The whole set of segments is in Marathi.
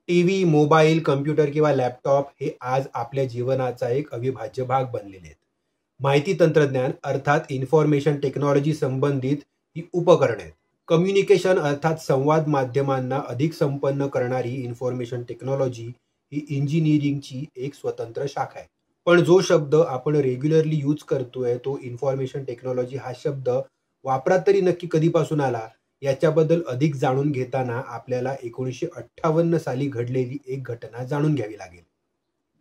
टीव्ही, मोबाईल, कॉम्प्युटर किंवा लॅपटॉप हे आज आपल्या जीवनाचा एक अविभाज्य भाग बनलेले आहेत. माहिती तंत्रज्ञान अर्थात इन्फॉर्मेशन टेक्नॉलॉजी संबंधित ही उपकरणे आहेत. कम्युनिकेशन अर्थात संवाद माध्यमांना अधिक संपन्न करणारी इन्फॉर्मेशन टेक्नॉलॉजी ही इंजिनिअरिंगची एक स्वतंत्र शाखा आहे. पण जो शब्द आपण रेग्युलरली यूज करतोय तो इन्फॉर्मेशन टेक्नॉलॉजी हा शब्द वापरात तरी नक्की कधीपासून आला याच्याबद्दल अधिक जाणून घेताना आपल्याला 1958 साली घडलेली एक घटना जाणून घ्यावी लागेल.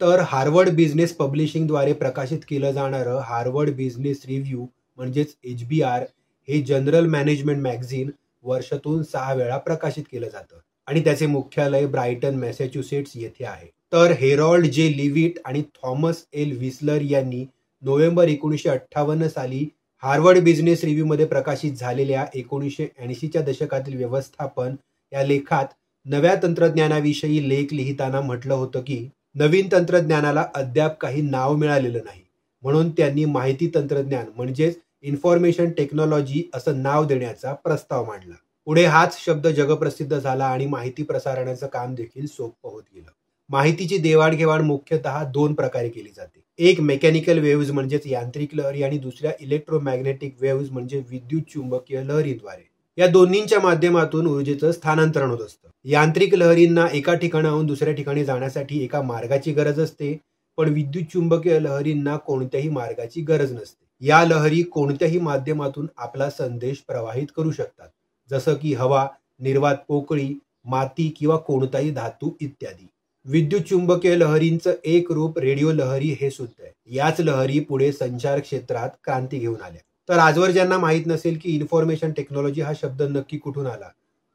तर हार्वर्ड बिझनेस पब्लिशिंगद्वारे प्रकाशित केलं जाणारं हार्वर्ड बिझनेस रिव्ह्यू म्हणजेच HBR हे जनरल मॅनेजमेंट मॅगझिन वर्षातून 6 वेळा प्रकाशित केलं जातं आणि त्याचे मुख्यालय ब्रायटन मॅसेच्युसेट्स येथे आहे. तर हेरॉल्ड जे लिविट आणि थॉमस एल विस्लर यांनी नोव्हेंबर 1958 साली हार्वर्ड बिझनेस रिव्ह्यू मध्ये प्रकाशित झालेल्या 1980च्या दशकातील व्यवस्थापन या लेखात नव्या तंत्रज्ञानाविषयी लेख लिहिताना म्हटलं होतं की नवीन तंत्रज्ञानाला अद्याप काही नाव मिळालेलं नाही, म्हणून त्यांनी माहिती तंत्रज्ञान म्हणजेच इन्फॉर्मेशन टेक्नॉलॉजी असं नाव देण्याचा प्रस्ताव मांडला. पुढे हाच शब्द जगप्रसिद्ध झाला आणि माहिती प्रसारणाचं काम देखील सोपं होत गेलं. माहितीची देवाणघेवाण मुख्यतः 2 प्रकारे केली जाते. एक मेकॅनिकल वेव्हज म्हणजेच यांत्रिक लहरी आणि दुसऱ्या इलेक्ट्रोमॅग्नेटिक वेव्हज म्हणजे विद्युत चुंबकीय लहरीद्वारे. या दोन्हींच्या माध्यमातून ऊर्जेचं स्थानांतरण होत असतं. यांत्रिक लहरींना एका ठिकाणाहून दुसऱ्या ठिकाणी जाण्यासाठी एका मार्गाची गरज असते, पण विद्युत चुंबकीय लहरींना कोणत्याही मार्गाची गरज नसते. या लहरी कोणत्याही माध्यमातून आपला संदेश प्रवाहित करू शकतात, जसं की हवा, निर्वात पोकळी, माती किंवा कोणताही धातू इत्यादी. विद्युत चुंबकीय लहरींचं एक रूप रेडिओ लहरी हे सुद्धा आहे. याच लहरी पुढे संचार क्षेत्रात क्रांती घेऊन आल्या. तर आजवर ज्यांना माहीत नसेल की इन्फॉर्मेशन टेक्नॉलॉजी हा शब्द नक्की कुठून आला,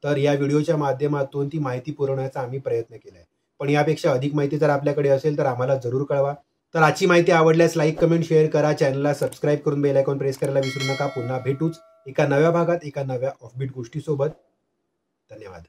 तर या व्हिडिओच्या माध्यमातून ती माहिती पुरवण्याचा आम्ही प्रयत्न केलाय. पण यापेक्षा अधिक माहिती जर आपल्याकडे असेल तर आम्हाला जरूर कळवा. तर आजची माहिती आवडल्यास लाईक, कमेंट, शेअर करा. चॅनलला सबस्क्राईब करून बेल आयकॉन प्रेस करायला विसरू नका. पुन्हा भेटूच एका नव्या भागात एका नव्या ऑफबीट गोष्टीसोबत. धन्यवाद.